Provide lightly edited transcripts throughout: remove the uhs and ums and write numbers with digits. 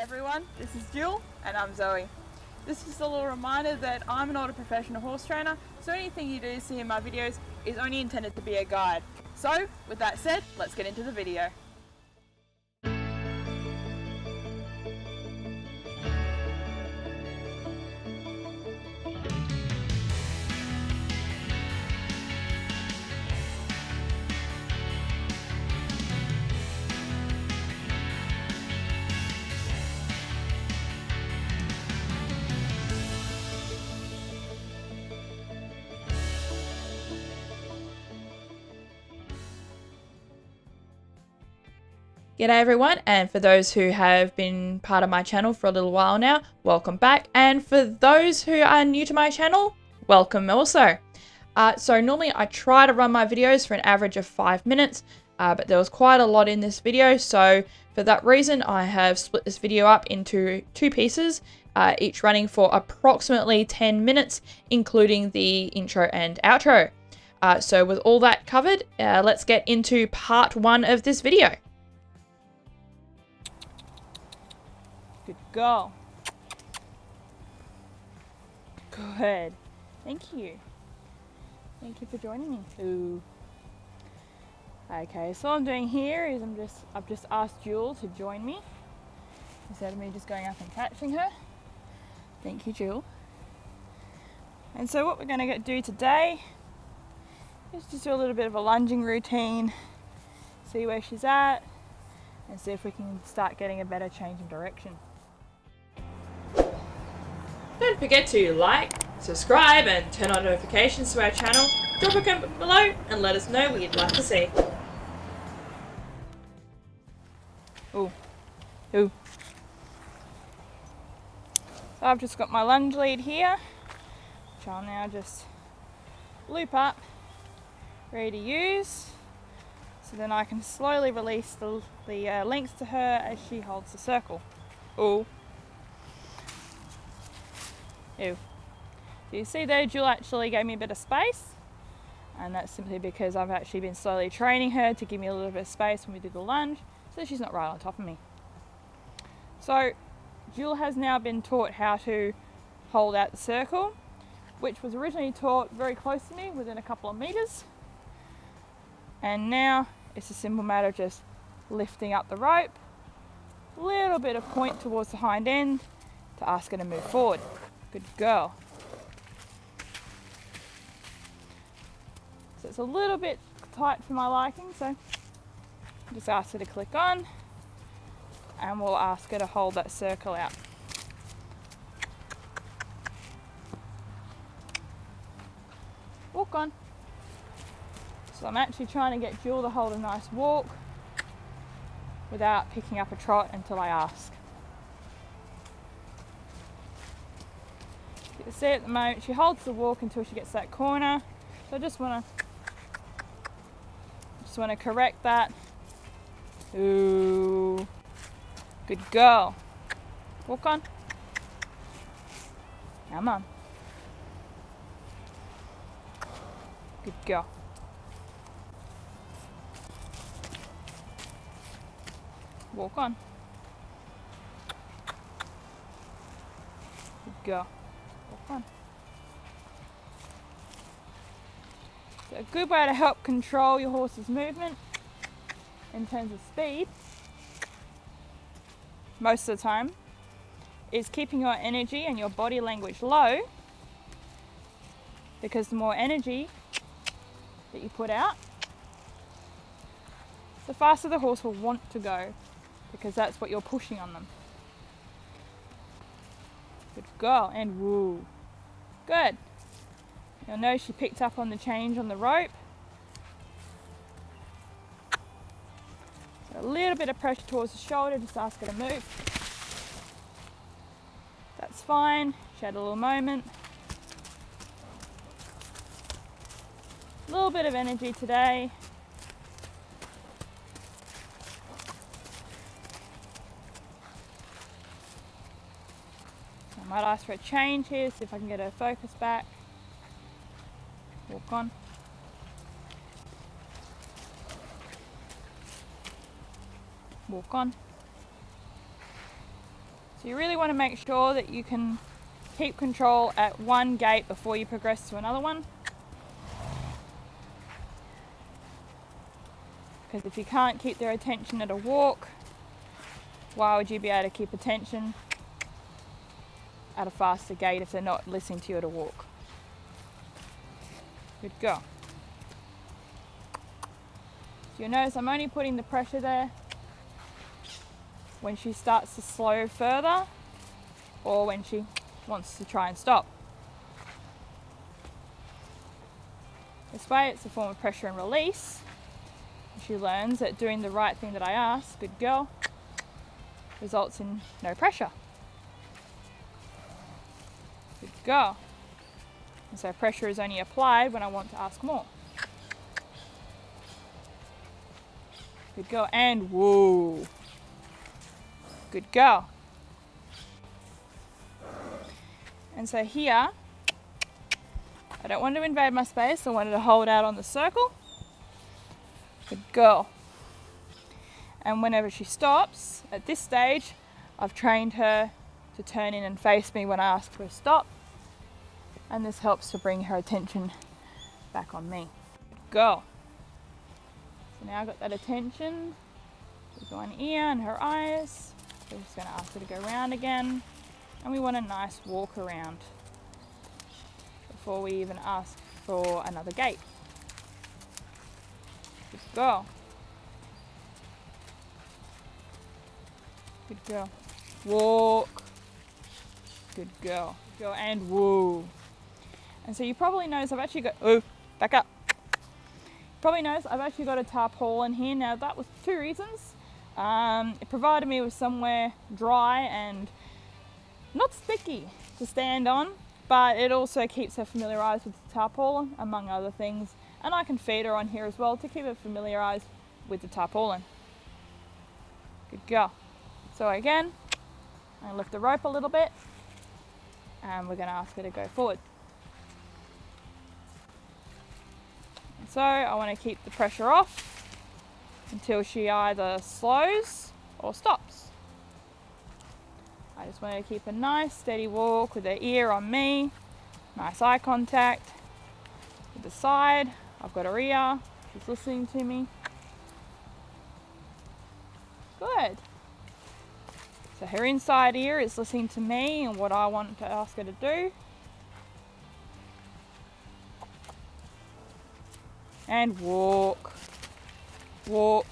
everyone, this is Jill and I'm Zoe. This is a little reminder that I'm not a professional horse trainer, so anything you do see in my videos is only intended to be a guide. So, with that said, let's get into the video. G'day everyone, and for those who have been part of my channel for a little while now, welcome back. And for those who are new to my channel, welcome also. So normally I try to run my videos for an average of 5 minutes, but there was quite a lot in this video. So for that reason, I have split this video up into 2 pieces, each running for approximately 10 minutes, including the intro and outro. So with all that covered, let's get into part 1 of this video. Good girl. Good. Thank you. Thank you for joining me. Ooh. Okay, so what I'm doing here is I've just asked Jewel to join me instead of me just going up and catching her. Thank you, Jewel. And so what we're going to do today is just do a little bit of a lunging routine, see where she's at, and see if we can start getting a better change in direction. Don't forget to like, subscribe and turn on notifications to our channel. Drop a comment below and let us know what you'd like to see. Ooh. Ooh. So I've just got my lunge lead here, which I'll now just loop up, ready to use. So then I can slowly release the links to her as she holds the circle. Ooh. Ew. So you see there, Jill actually gave me a bit of space, and that's simply because I've actually been slowly training her to give me a little bit of space when we do the lunge, so she's not right on top of me. So Jill has now been taught how to hold out the circle, which was originally taught very close to me, within a couple of meters. And now it's a simple matter of just lifting up the rope, a little bit of point towards the hind end to ask her to move forward. Good girl. So it's a little bit tight for my liking, so just ask her to click on and we'll ask her to hold that circle out. Walk on. So I'm actually trying to get Jill to hold a nice walk without picking up a trot until I ask. You can see at the moment she holds the walk until she gets that corner. So I just want to correct that. Ooh, good girl. Walk on. Come on. Good girl. Walk on. Good girl. Walk on. So a good way to help control your horse's movement in terms of speed, most of the time, is keeping your energy and your body language low, because the more energy that you put out, the faster the horse will want to go, because that's what you're pushing on them. Good girl, and woo. Good. You'll notice she picked up on the change on the rope. So a little bit of pressure towards the shoulder, just ask her to move. That's fine. She had a little moment. A little bit of energy today. I might ask for a change here, see if I can get her focus back. Walk on. Walk on. So you really want to make sure that you can keep control at one gait before you progress to another one. Because if you can't keep their attention at a walk, why would you be able to keep attention at a faster gait if they're not listening to you at a walk? Good girl. So you'll notice I'm only putting the pressure there when she starts to slow further or when she wants to try and stop. This way it's a form of pressure and release. She learns that doing the right thing that I ask, good girl, results in no pressure. Good girl. And so pressure is only applied when I want to ask more. Good girl, and whoa. Good girl. And so here, I don't want to invade my space, I wanted to hold out on the circle. Good girl. And whenever she stops, at this stage, I've trained her to turn in and face me when I ask her to stop. And this helps to bring her attention back on me. Good girl. So now I've got that attention with one ear and her eyes. We're just going to ask her to go around again. And we want a nice walk around before we even ask for another gait. Good girl. Good girl. Walk. Good girl. Good girl. And woo. And so you probably notice I've actually got, oh, back up. Probably notice I've actually got a tarpaulin here. Now that was two reasons. It provided me with somewhere dry and not sticky to stand on, but it also keeps her familiarised with the tarpaulin, among other things. And I can feed her on here as well to keep her familiarised with the tarpaulin. Good girl. So again, I'm going to lift the rope a little bit and we're going to ask her to go forward. And so I want to keep the pressure off until she either slows or stops. I just want to keep a nice steady walk with her ear on me, nice eye contact with the side. I've got her ear, she's listening to me. Good. So her inside ear is listening to me and what I want to ask her to do. And walk. Walk.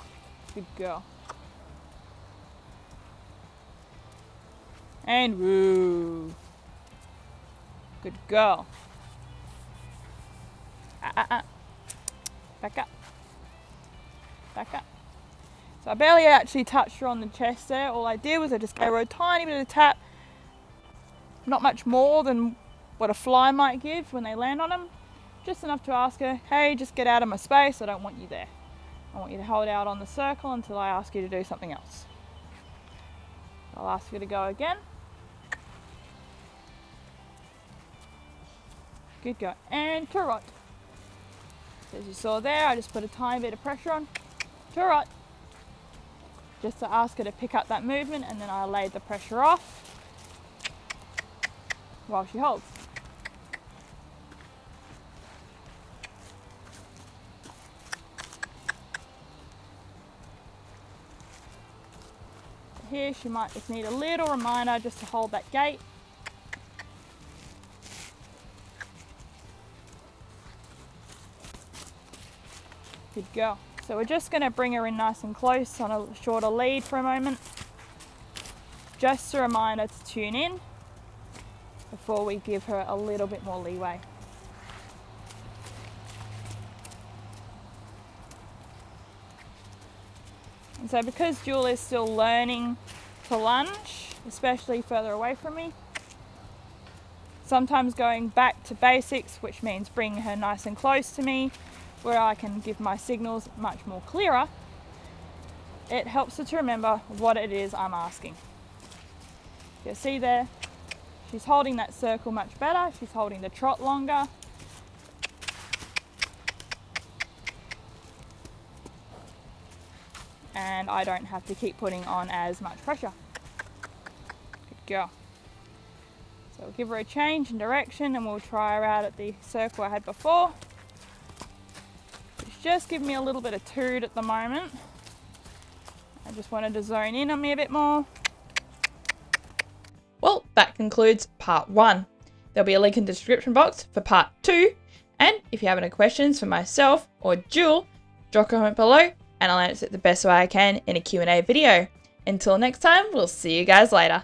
Good girl. And woo. Good girl. Back up. Back up. So I barely actually touched her on the chest there. All I did was I just gave her a tiny bit of a tap. Not much more than what a fly might give when they land on them. Just enough to ask her, hey, just get out of my space. I don't want you there. I want you to hold out on the circle until I ask you to do something else. I'll ask you to go again. Good go. And trot. As you saw there, I just put a tiny bit of pressure on. Trot. Just to ask her to pick up that movement, and then I laid the pressure off while she holds. Here she might just need a little reminder just to hold that gait. Good girl. So we're just going to bring her in nice and close on a shorter lead for a moment. Just a reminder to tune in before we give her a little bit more leeway. And so because Jewel is still learning to lunge, especially further away from me, sometimes going back to basics, which means bringing her nice and close to me, where I can give my signals much more clearer, it helps her to remember what it is I'm asking. You see there, she's holding that circle much better, she's holding the trot longer. And I don't have to keep putting on as much pressure. Good girl. So we'll give her a change in direction and we'll try her out at the circle I had before. She's just giving me a little bit of toot at the moment. I just wanted to zone in on me a bit more. Well, that concludes part 1. There'll be a link in the description box for part 2. And if you have any questions for myself or Jewel, drop a comment below and I'll answer it the best way I can in a Q&A video. Until next time, we'll see you guys later.